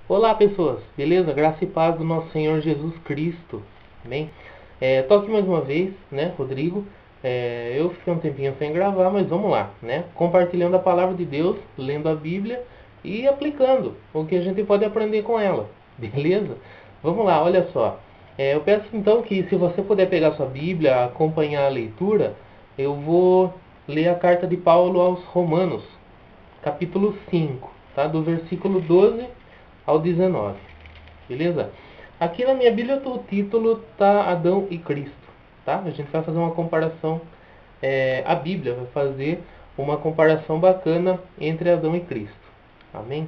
Olá pessoas, beleza? Graça e paz do nosso Senhor Jesus Cristo. Bem, tô aqui mais uma vez, né, Rodrigo? Eu fiquei um tempinho sem gravar, mas vamos lá, né? Compartilhando a palavra de Deus, lendo a Bíblia e aplicando o que a gente pode aprender com ela, beleza? Vamos lá, olha só. Eu peço então que, se você puder pegar sua Bíblia, acompanhar a leitura, eu vou ler a carta de Paulo aos Romanos, capítulo 5, tá? Do versículo 12 ao 19, beleza? Aqui na minha Bíblia o título tá Adão e Cristo, tá? A gente vai fazer uma comparação, a Bíblia vai fazer uma comparação bacana entre Adão e Cristo, amém?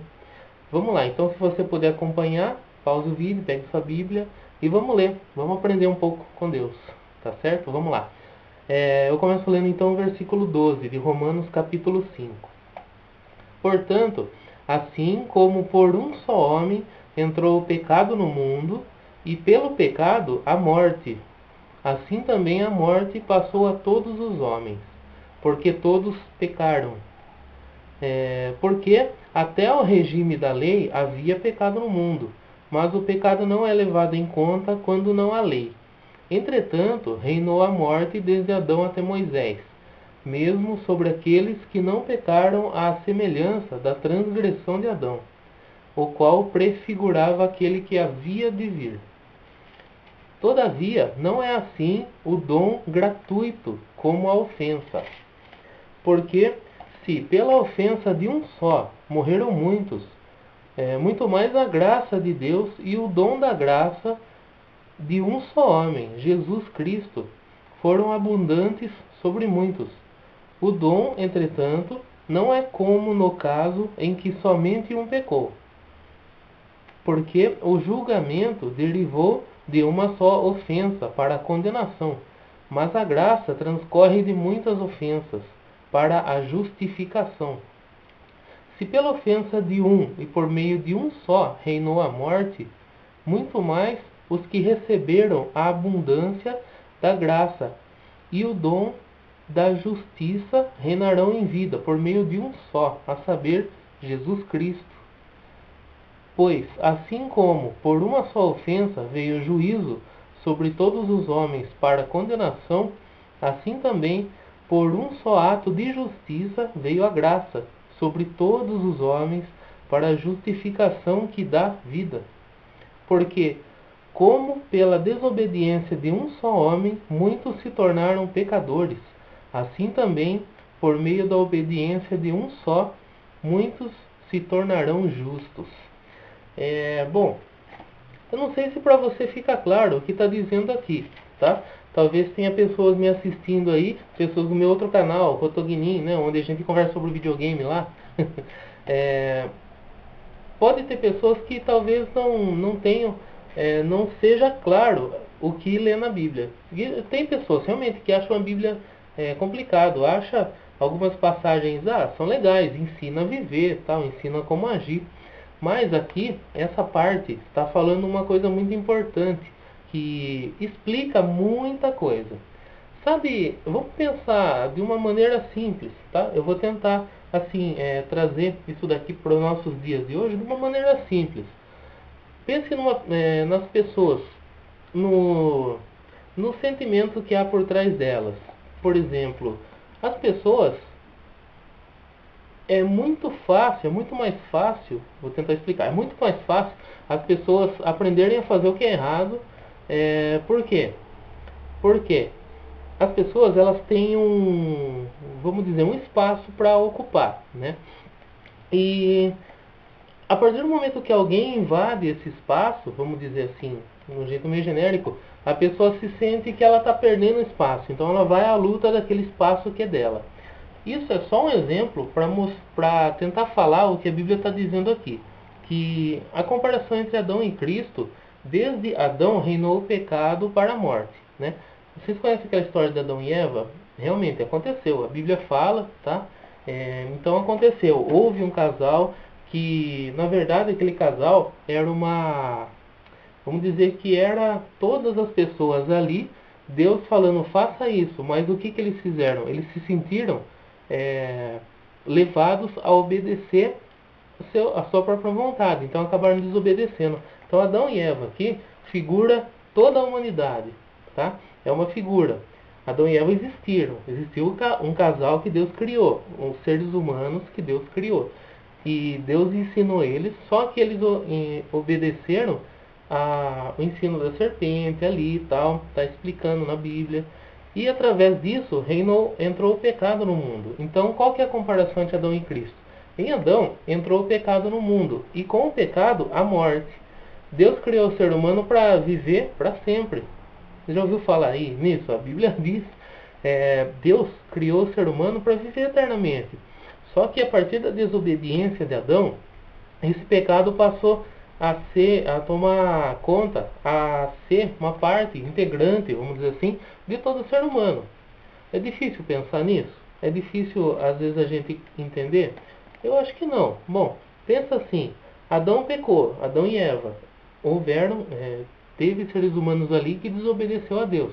Vamos lá, então se você puder acompanhar, pause o vídeo, pegue sua Bíblia e vamos ler, vamos aprender um pouco com Deus, tá certo? Vamos lá. Eu começo lendo então o versículo 12 de Romanos capítulo 5. Portanto, assim como por um só homem entrou o pecado no mundo, e pelo pecado a morte, assim também a morte passou a todos os homens, porque todos pecaram. Porque até o regime da lei havia pecado no mundo, mas o pecado não é levado em conta quando não há lei. Entretanto, reinou a morte desde Adão até Moisés, mesmo sobre aqueles que não pecaram à semelhança da transgressão de Adão, o qual prefigurava aquele que havia de vir. Todavia, não é assim o dom gratuito como a ofensa. Porque, se pela ofensa de um só morreram muitos, muito mais a graça de Deus e o dom da graça de um só homem, Jesus Cristo, foram abundantes sobre muitos. O dom, entretanto, não é como no caso em que somente um pecou, porque o julgamento derivou de uma só ofensa para a condenação, mas a graça transcorre de muitas ofensas para a justificação. Se pela ofensa de um e por meio de um só reinou a morte, muito mais os que receberam a abundância da graça e o dom da justiça reinarão em vida por meio de um só, a saber, Jesus Cristo. Pois, assim como por uma só ofensa veio o juízo sobre todos os homens para condenação, assim também por um só ato de justiça veio a graça sobre todos os homens para a justificação que dá vida. Porque, como pela desobediência de um só homem muitos se tornaram pecadores, assim também, por meio da obediência de um só, muitos se tornarão justos. Bom, eu não sei se para você fica claro o que está dizendo aqui, tá? Talvez tenha pessoas me assistindo aí, pessoas do meu outro canal, Rotognin, né, onde a gente conversa sobre videogame lá. Pode ter pessoas que talvez não tenham, não seja claro o que lê na Bíblia. E tem pessoas realmente que acham a Bíblia complicado, acha algumas passagens, são legais, ensina a viver, tal, ensina como agir. Mas aqui, essa parte está falando uma coisa muito importante, que explica muita coisa. Sabe, vamos pensar de uma maneira simples, tá? Eu vou tentar, assim, trazer isso daqui para os nossos dias de hoje de uma maneira simples. Pense nas pessoas, no, no sentimento que há por trás delas. Por exemplo, as pessoas, é muito fácil, é muito mais fácil, vou tentar explicar, é muito mais fácil as pessoas aprenderem a fazer o que é errado. Por quê? Porque as pessoas, elas têm vamos dizer, um espaço para ocupar, né? E a partir do momento que alguém invade esse espaço, vamos dizer assim, de um jeito meio genérico, a pessoa se sente que ela está perdendo espaço, então ela vai à luta daquele espaço que é dela. Isso é só um exemplo para tentar falar o que a Bíblia está dizendo aqui, que a comparação entre Adão e Cristo, desde Adão reinou o pecado para a morte, né? Vocês conhecem aquela história de Adão e Eva? Realmente aconteceu, a Bíblia fala, tá? Então aconteceu, houve um casal que, na verdade, aquele casal era vamos dizer que era todas as pessoas ali, Deus falando, faça isso, mas o que eles fizeram? Eles se sentiram levados a obedecer a sua própria vontade, então acabaram desobedecendo. Então Adão e Eva aqui figura toda a humanidade, tá? É uma figura. Adão e Eva existiram, existiu um casal que Deus criou, os seres humanos que Deus criou. E Deus ensinou eles, só que eles obedeceram o ensino da serpente ali e tal, está explicando na Bíblia. E através disso entrou o pecado no mundo. Então qual que é a comparação entre Adão e Cristo? Em Adão entrou o pecado no mundo, e com o pecado a morte. Deus criou o ser humano para viver para sempre. Você já ouviu falar aí nisso? A Bíblia diz, Deus criou o ser humano para viver eternamente. Só que a partir da desobediência de Adão, esse pecado passou a tomar conta, a ser uma parte integrante, vamos dizer assim, de todo ser humano. É difícil pensar nisso? É difícil às vezes a gente entender? Eu acho que não. Bom, pensa assim, Adão pecou, Adão e Eva houveram, teve seres humanos ali que desobedeceu a Deus.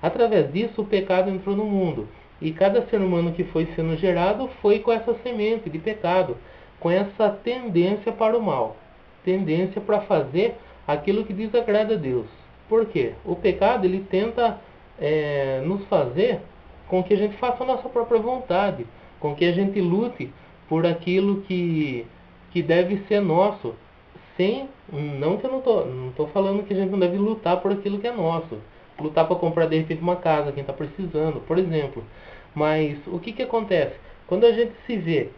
Através disso o pecado entrou no mundo. E cada ser humano que foi sendo gerado foi com essa semente de pecado, com essa tendência para o mal, tendência para fazer aquilo que desagrada a Deus. Por quê? O pecado ele tenta nos fazer com que a gente faça a nossa própria vontade, com que a gente lute por aquilo que deve ser nosso, não que eu não estou falando que a gente não deve lutar por aquilo que é nosso, lutar para comprar de repente uma casa, quem está precisando, por exemplo. Mas o que acontece? Quando a gente se vê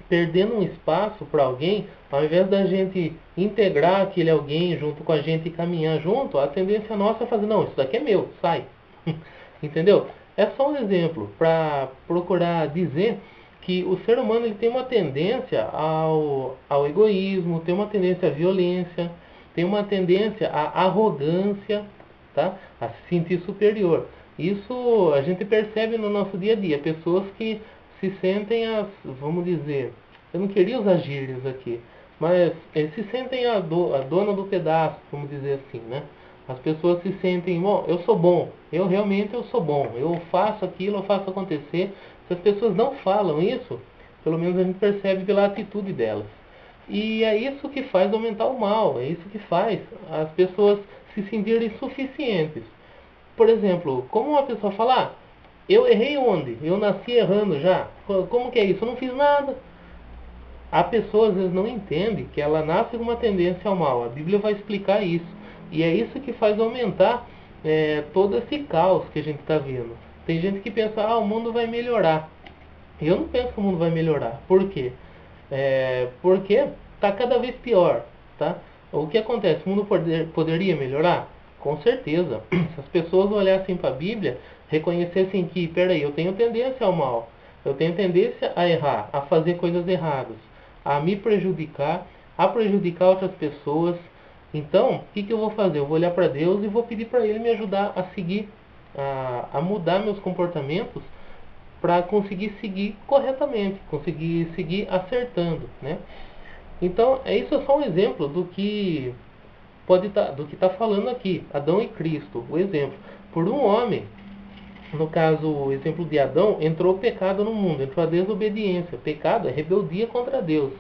perdendo um espaço para alguém, ao invés da gente integrar aquele alguém junto com a gente e caminhar junto, a tendência nossa é fazer, não, isso daqui é meu, sai. Entendeu? É só um exemplo para procurar dizer que o ser humano ele tem uma tendência ao egoísmo, tem uma tendência à violência, tem uma tendência à arrogância, tá? A se sentir superior. Isso a gente percebe no nosso dia a dia. Pessoas que se sentem vamos dizer, eu não queria usar gírias aqui, mas se sentem a dona do pedaço, vamos dizer assim, né? As pessoas se sentem, bom, eu sou bom, eu sou bom, eu faço aquilo, eu faço acontecer. Se as pessoas não falam isso, pelo menos a gente percebe pela atitude delas. E é isso que faz aumentar o mal, é isso que faz as pessoas se sentirem suficientes. Por exemplo, como uma pessoa fala, eu errei onde? Eu nasci errando já. Como que é isso? Eu não fiz nada. A pessoa às vezes não entende que ela nasce com uma tendência ao mal. A Bíblia vai explicar isso. E é isso que faz aumentar todo esse caos que a gente está vendo. Tem gente que pensa, o mundo vai melhorar. Eu não penso que o mundo vai melhorar. Por quê? Porque está cada vez pior. Tá? O que acontece? O mundo poderia melhorar? Com certeza. Se as pessoas olhassem para a Bíblia, reconhecessem que, peraí, eu tenho tendência ao mal. Eu tenho tendência a errar, a fazer coisas erradas, a me prejudicar, a prejudicar outras pessoas. Então, o que eu vou fazer? Eu vou olhar para Deus e vou pedir para Ele me ajudar a seguir, a mudar meus comportamentos para conseguir seguir corretamente, conseguir seguir acertando, né? Então, isso é só um exemplo do que do que está falando aqui, Adão e Cristo, o exemplo. Por um homem, no caso, o exemplo de Adão, entrou o pecado no mundo, entrou a desobediência. Pecado é rebeldia contra Deus.